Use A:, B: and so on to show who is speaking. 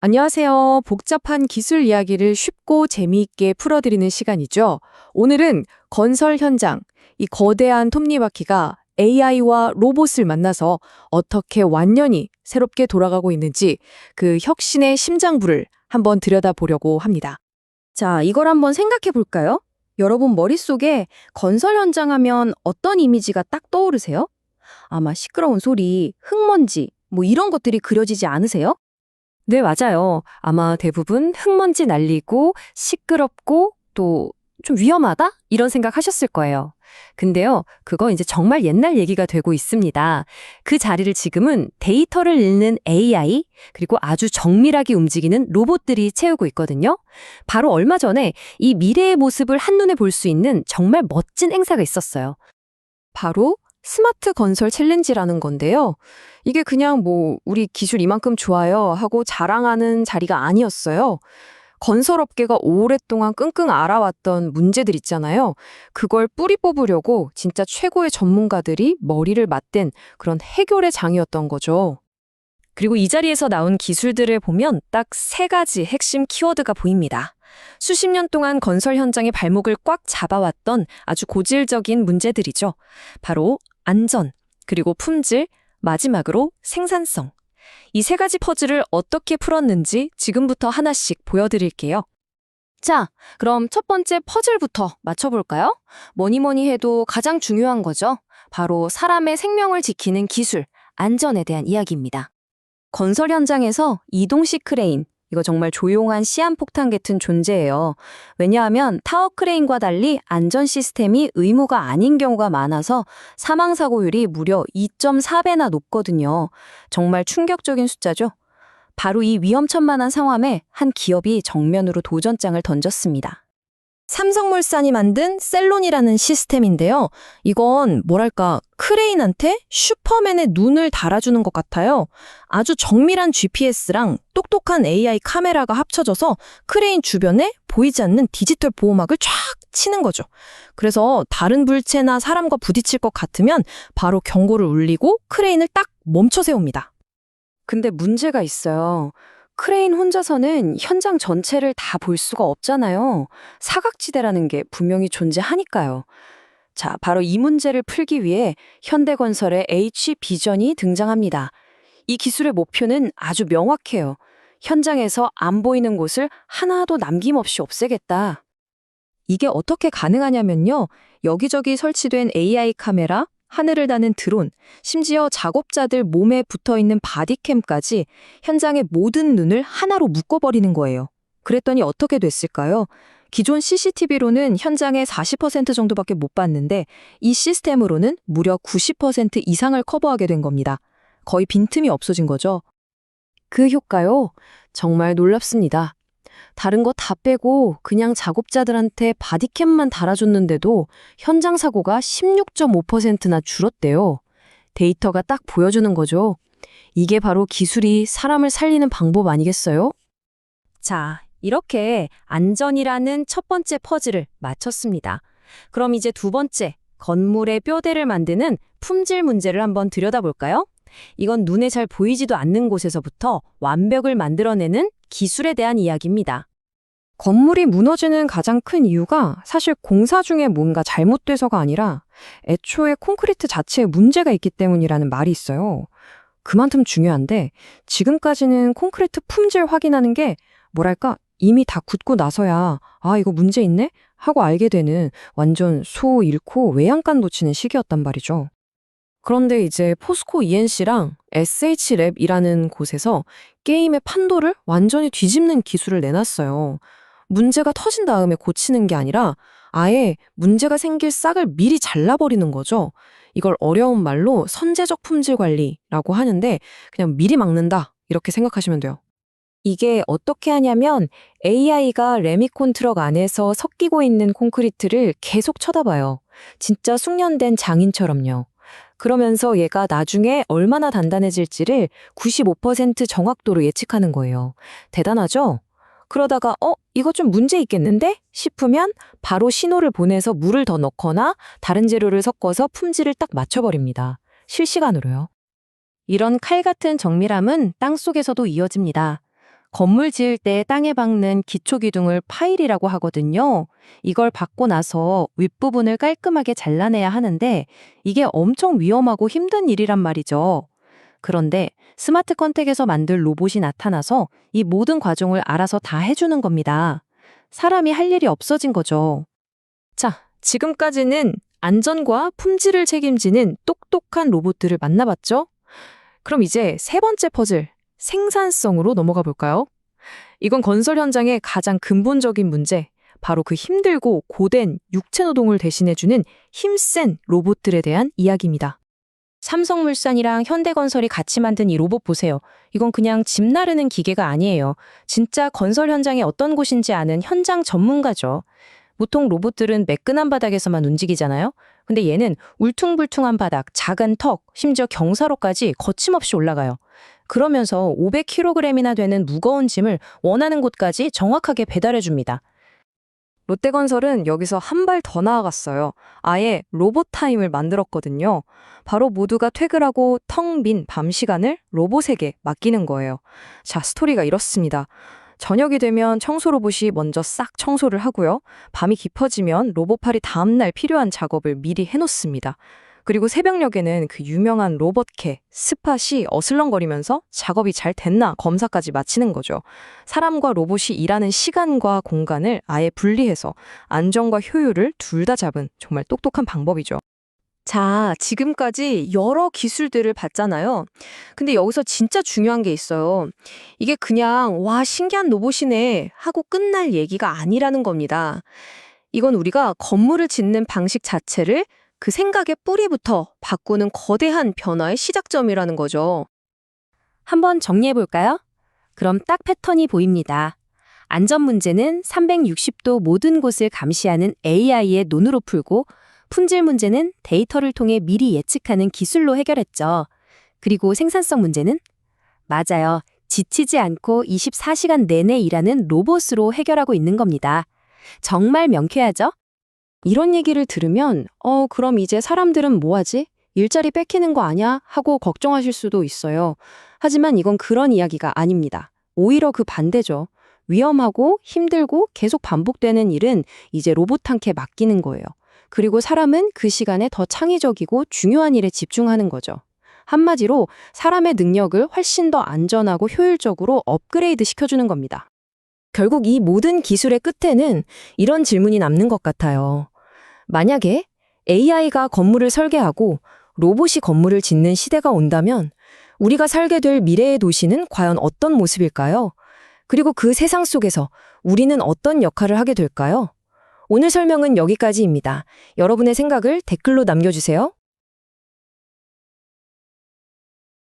A: 안녕하세요. 복잡한 기술 이야기를 쉽고 재미있게 풀어드리는 시간이죠. 오늘은 건설 현장, 이 거대한 톱니바퀴가 AI와 로봇을 만나서 어떻게 완전히 새롭게 돌아가고 있는지 그 혁신의 심장부를 한번 들여다보려고 합니다.
B: 자, 이걸 한번 생각해 볼까요? 여러분 머릿속에 건설 현장 하면 어떤 이미지가 딱 떠오르세요? 아마 시끄러운 소리, 흙먼지, 뭐 이런 것들이 그려지지 않으세요?
C: 네, 맞아요. 아마 대부분 흙먼지 날리고 시끄럽고 또 좀 위험하다? 이런 생각 하셨을 거예요. 근데요, 그거 이제 정말 옛날 얘기가 되고 있습니다. 그 자리를 지금은 데이터를 읽는 AI, 그리고 아주 정밀하게 움직이는 로봇들이 채우고 있거든요. 바로 얼마 전에 이 미래의 모습을 한눈에 볼 수 있는 정말 멋진 행사가 있었어요.
B: 바로 스마트 건설 챌린지라는 건데요. 이게 그냥 우리 기술 이만큼 좋아요 하고 자랑하는 자리가 아니었어요. 건설업계가 오랫동안 끙끙 앓아왔던 문제들 있잖아요. 그걸 뿌리 뽑으려고 진짜 최고의 전문가들이 머리를 맞댄 그런 해결의 장이었던 거죠.
C: 그리고 이 자리에서 나온 기술들을 보면 딱 세 가지 핵심 키워드가 보입니다. 수십 년 동안 건설 현장의 발목을 꽉 잡아왔던 아주 고질적인 문제들이죠. 바로 안전, 그리고 품질, 마지막으로 생산성. 이 세 가지 퍼즐을 어떻게 풀었는지 지금부터 하나씩 보여드릴게요.
B: 자, 그럼 첫 번째 퍼즐부터 맞춰볼까요? 뭐니 해도 가장 중요한 거죠. 바로 사람의 생명을 지키는 기술, 안전에 대한 이야기입니다. 건설 현장에서 이동식 크레인, 이거 정말 조용한 시한폭탄 같은 존재예요. 왜냐하면 타워 크레인과 달리 안전 시스템이 의무가 아닌 경우가 많아서 사망사고율이 무려 2.4배나 높거든요. 정말 충격적인 숫자죠. 바로 이 위험천만한 상황에 한 기업이 정면으로 도전장을 던졌습니다. 삼성물산이 만든 셀론이라는 시스템인데요. 이건 크레인한테 슈퍼맨의 눈을 달아주는 것 같아요. 아주 정밀한 GPS랑 똑똑한 AI 카메라가 합쳐져서 크레인 주변에 보이지 않는 디지털 보호막을 쫙 치는 거죠. 그래서 다른 물체나 사람과 부딪힐 것 같으면 바로 경고를 울리고 크레인을 딱 멈춰 세웁니다. 근데 문제가 있어요. 크레인 혼자서는 현장 전체를 다 볼 수가 없잖아요. 사각지대라는 게 분명히 존재하니까요. 자, 바로 이 문제를 풀기 위해 현대건설의 H비전이 등장합니다. 이 기술의 목표는 아주 명확해요. 현장에서 안 보이는 곳을 하나도 남김없이 없애겠다. 이게 어떻게 가능하냐면요. 여기저기 설치된 AI 카메라, 하늘을 나는 드론, 심지어 작업자들 몸에 붙어있는 바디캠까지 현장의 모든 눈을 하나로 묶어버리는 거예요. 그랬더니 어떻게 됐을까요? 기존 CCTV로는 현장의 40% 정도밖에 못 봤는데 이 시스템으로는 무려 90% 이상을 커버하게 된 겁니다. 거의 빈틈이 없어진 거죠. 그 효과요? 정말 놀랍습니다. 다른 거 다 빼고 그냥 작업자들한테 바디캠만 달아줬는데도 현장 사고가 16.5%나 줄었대요. 데이터가 딱 보여주는 거죠. 이게 바로 기술이 사람을 살리는 방법 아니겠어요?
C: 자, 이렇게 안전이라는 첫 번째 퍼즐을 맞췄습니다. 그럼 이제 두 번째, 건물의 뼈대를 만드는 품질 문제를 한번 들여다볼까요? 이건 눈에 잘 보이지도 않는 곳에서부터 완벽을 만들어내는 기술에 대한 이야기입니다.
B: 건물이 무너지는 가장 큰 이유가 사실 공사 중에 뭔가 잘못돼서가 아니라 애초에 콘크리트 자체에 문제가 있기 때문이라는 말이 있어요. 그만큼 중요한데 지금까지는 콘크리트 품질 확인하는 게 이미 다 굳고 나서야 이거 문제 있네? 하고 알게 되는 완전 소 잃고 외양간 놓치는 시기였단 말이죠. 그런데 이제 포스코 ENC랑 SH랩이라는 곳에서 게임의 판도를 완전히 뒤집는 기술을 내놨어요. 문제가 터진 다음에 고치는 게 아니라 아예 문제가 생길 싹을 미리 잘라버리는 거죠. 이걸 어려운 말로 선제적 품질 관리라고 하는데 그냥 미리 막는다 이렇게 생각하시면 돼요. 이게 어떻게 하냐면 AI가 레미콘 트럭 안에서 섞이고 있는 콘크리트를 계속 쳐다봐요. 진짜 숙련된 장인처럼요. 그러면서 얘가 나중에 얼마나 단단해질지를 95% 정확도로 예측하는 거예요. 대단하죠? 그러다가 이거 좀 문제 있겠는데? 싶으면 바로 신호를 보내서 물을 더 넣거나 다른 재료를 섞어서 품질을 딱 맞춰버립니다. 실시간으로요. 이런 칼 같은 정밀함은 땅속에서도 이어집니다. 건물 지을 때 땅에 박는 기초기둥을 파일이라고 하거든요. 이걸 박고 나서 윗부분을 깔끔하게 잘라내야 하는데 이게 엄청 위험하고 힘든 일이란 말이죠. 그런데 스마트 컨택에서 만들 로봇이 나타나서 이 모든 과정을 알아서 다 해주는 겁니다. 사람이 할 일이 없어진 거죠.
A: 자, 지금까지는 안전과 품질을 책임지는 똑똑한 로봇들을 만나봤죠? 그럼 이제 세 번째 퍼즐, 생산성으로 넘어가 볼까요? 이건 건설 현장의 가장 근본적인 문제, 바로 그 힘들고 고된 육체 노동을 대신해주는 힘센 로봇들에 대한 이야기입니다.
B: 삼성물산이랑 현대건설이 같이 만든 이 로봇 보세요. 이건 그냥 집 나르는 기계가 아니에요. 진짜 건설 현장이 어떤 곳인지 아는 현장 전문가죠. 보통 로봇들은 매끈한 바닥에서만 움직이잖아요. 근데 얘는 울퉁불퉁한 바닥, 작은 턱, 심지어 경사로까지 거침없이 올라가요. 그러면서 500kg이나 되는 무거운 짐을 원하는 곳까지 정확하게 배달해줍니다.
A: 롯데건설은 여기서 한 발 더 나아갔어요. 아예 로봇 타임을 만들었거든요. 바로 모두가 퇴근하고 텅 빈 밤 시간을 로봇에게 맡기는 거예요. 자, 스토리가 이렇습니다. 저녁이 되면 청소 로봇이 먼저 싹 청소를 하고요. 밤이 깊어지면 로봇팔이 다음날 필요한 작업을 미리 해놓습니다. 그리고 새벽녘에는 그 유명한 로봇캐, 스팟이 어슬렁거리면서 작업이 잘 됐나 검사까지 마치는 거죠. 사람과 로봇이 일하는 시간과 공간을 아예 분리해서 안정과 효율을 둘 다 잡은 정말 똑똑한 방법이죠. 자, 지금까지 여러 기술들을 봤잖아요. 근데 여기서 진짜 중요한 게 있어요. 이게 그냥 와, 신기한 로봇이네 하고 끝날 얘기가 아니라는 겁니다. 이건 우리가 건물을 짓는 방식 자체를 그 생각의 뿌리부터 바꾸는 거대한 변화의 시작점이라는 거죠.
B: 한번 정리해 볼까요? 그럼 딱 패턴이 보입니다. 안전 문제는 360도 모든 곳을 감시하는 AI의 눈으로 풀고 품질 문제는 데이터를 통해 미리 예측하는 기술로 해결했죠. 그리고 생산성 문제는? 맞아요. 지치지 않고 24시간 내내 일하는 로봇으로 해결하고 있는 겁니다. 정말 명쾌하죠?
A: 이런 얘기를 들으면 그럼 이제 사람들은 뭐 하지? 일자리 뺏기는 거 아냐? 하고 걱정하실 수도 있어요. 하지만 이건 그런 이야기가 아닙니다. 오히려 그 반대죠. 위험하고 힘들고 계속 반복되는 일은 이제 로봇한테 맡기는 거예요. 그리고 사람은 그 시간에 더 창의적이고 중요한 일에 집중하는 거죠. 한마디로 사람의 능력을 훨씬 더 안전하고 효율적으로 업그레이드 시켜주는 겁니다. 결국 이 모든 기술의 끝에는 이런 질문이 남는 것 같아요. 만약에 AI가 건물을 설계하고 로봇이 건물을 짓는 시대가 온다면 우리가 살게 될 미래의 도시는 과연 어떤 모습일까요? 그리고 그 세상 속에서 우리는 어떤 역할을 하게 될까요? 오늘 설명은 여기까지입니다. 여러분의 생각을 댓글로 남겨주세요.